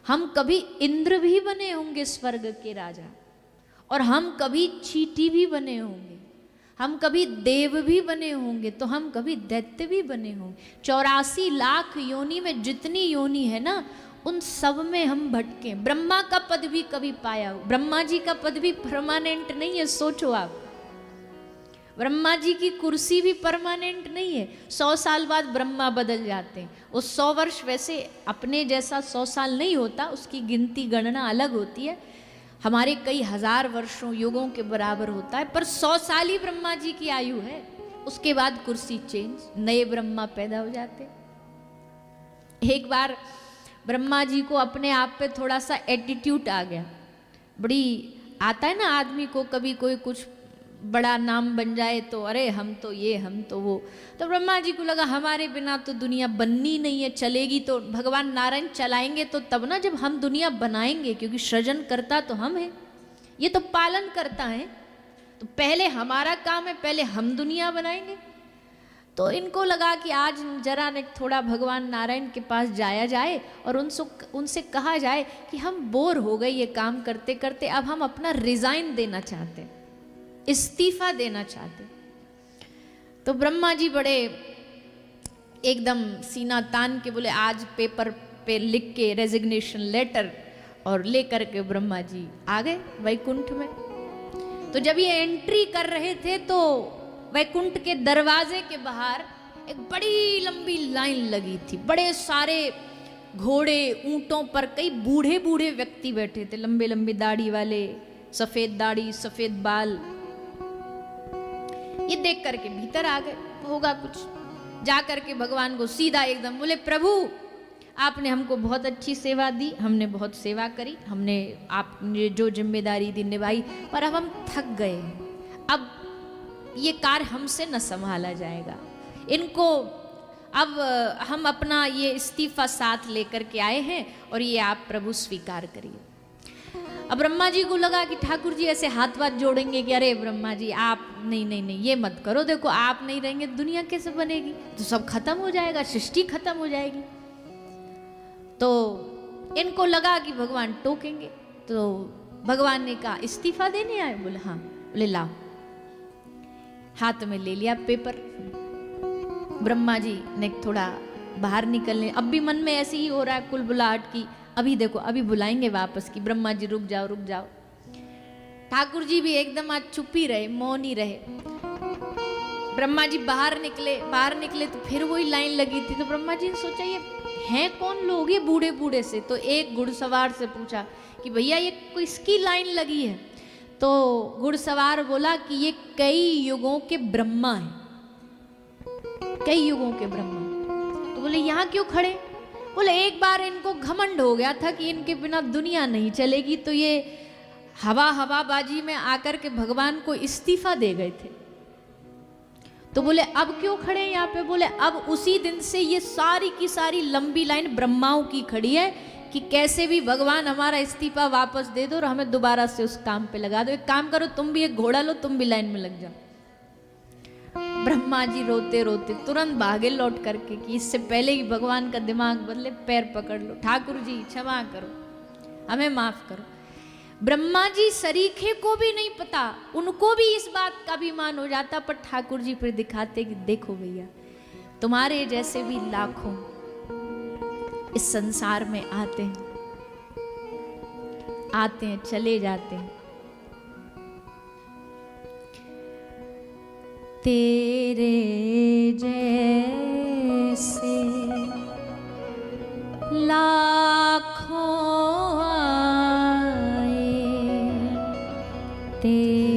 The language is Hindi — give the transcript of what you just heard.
हम कभी इंद्र भी बने होंगे स्वर्ग के राजा, और हम कभी चींटी भी बने होंगे, हम कभी देव भी बने होंगे, तो हम कभी दैत्य भी बने होंगे। 84 लाख योनि में जितनी योनि है ना, उन सब में हम भटके। ब्रह्मा का पद भी कभी पाया हो, ब्रह्मा जी का पद भी परमानेंट नहीं है, सोचो आप। ब्रह्मा जी की कुर्सी भी परमानेंट नहीं है, 100 साल बाद ब्रह्मा बदल जाते हैं। वो 100 वर्ष वैसे अपने जैसा 100 साल नहीं होता, उसकी गिनती गणना अलग होती है, हमारे कई हजार वर्षों युगों के बराबर होता है, पर 100 साल ही ब्रह्मा जी की आयु है। उसके बाद कुर्सी चेंज, नए ब्रह्मा पैदा हो जाते। एक बार ब्रह्मा जी को अपने आप पे थोड़ा सा एटीट्यूड आ गया, बड़ी आता है ना आदमी को, कभी कोई कुछ बड़ा नाम बन जाए तो अरे हम तो ये हम तो वो। तो ब्रह्मा जी को लगा हमारे बिना तो दुनिया बननी नहीं है, चलेगी तो भगवान नारायण चलाएंगे तो तब ना, जब हम दुनिया बनाएंगे, क्योंकि सृजन करता तो हम हैं, ये तो पालन करता है, तो पहले हमारा काम है, पहले हम दुनिया बनाएंगे। तो इनको लगा कि आज जरा ने थोड़ा भगवान नारायण के पास जाया जाए और उनसे कहा जाए कि हम बोर हो गए ये काम करते करते, अब हम अपना रिजाइन देना चाहते हैं, इस्तीफा देना चाहते। तो ब्रह्मा जी बड़े एकदम सीना तान के बोले आज पेपर पे लिख के रेजिग्नेशन लेटर, और लेकर के ब्रह्मा जी आ गए वैकुंठ में। तो जब ये एंट्री कर रहे थे तो वैकुंठ के दरवाजे के बाहर एक बड़ी लंबी लाइन लगी थी, बड़े सारे घोड़े ऊंटों पर कई बूढ़े बूढ़े व्यक्ति बैठे थे, लंबे लंबे दाढ़ी वाले, सफेद दाढ़ी सफेद बाल। ये देख करके भीतर आ गए, होगा कुछ। जा करके भगवान को सीधा एकदम बोले प्रभु आपने हमको बहुत अच्छी सेवा दी, हमने बहुत सेवा करी, हमने आपने जो जिम्मेदारी दी निभाई, पर अब हम थक गए, अब ये कार्य हमसे न संभाला जाएगा, इनको अब हम अपना ये इस्तीफा साथ लेकर के आए हैं और ये आप प्रभु स्वीकार करिए। अब ब्रह्मा जी को लगा कि ठाकुर जी ऐसे हाथ वाथ जोड़ेंगे कि अरे ब्रह्मा जी आप नहीं नहीं नहीं ये मत करो, देखो आप नहीं रहेंगे दुनिया कैसे बनेगी, तो सब खत्म हो जाएगा, सृष्टि खत्म हो जाएगी। तो इनको लगा कि भगवान टोकेंगे, तो भगवान ने कहा इस्तीफा देने आए, बोले हाँ, बोले लाओ। हाथ में ले लिया पेपर, ब्रह्मा जी ने थोड़ा बाहर निकलने, अब भी मन में ऐसे ही हो रहा है कुलबुलाहट की, अभी देखो अभी बुलाएंगे वापस की, ब्रह्मा जी रुक जाओ रुक जाओ। ठाकुर जी भी एकदम आज चुप ही रहे, मौन ही रहे। ब्रह्मा जी बाहर निकले तो फिर वही लाइन लगी थी। तो ब्रह्मा जी ने सोचा ये हैं कौन लोग ये बूढ़े बूढ़े से। तो एक घुड़सवार से पूछा कि भैया ये किसकी लाइन लगी है। तो घुड़सवार बोला कि ये कई युगों के ब्रह्मा हैं, कई युगों के ब्रह्मा। तो बोले यहाँ क्यों खड़े। बोले एक बार इनको घमंड हो गया था कि इनके बिना दुनिया नहीं चलेगी, तो ये हवाबाजी में आकर के भगवान को इस्तीफा दे गए थे। तो बोले अब क्यों खड़े हैं यहाँ पे। बोले अब उसी दिन से ये सारी की सारी लंबी लाइन ब्रह्माओं की खड़ी है कि कैसे भी भगवान हमारा इस्तीफा वापस दे दो और हमें दोबारा से उस काम पे लगा दो। एक काम करो तुम भी एक घोड़ा लो, तुम भी लाइन में लग जाओ। ब्रह्मा जी रोते रोते तुरंत भागे लौट करके कि इससे पहले ही भगवान का दिमाग बदले पैर पकड़ लो, ठाकुर जी क्षमा करो, हमें माफ करो। ब्रह्मा जी सरीखे को भी नहीं पता, उनको भी इस बात का अभिमान हो जाता, पर ठाकुर जी फिर दिखाते कि देखो भैया तुम्हारे जैसे भी लाखों इस संसार में आते हैं चले जाते हैं, तेरे जैसे लाखों आए, तेरे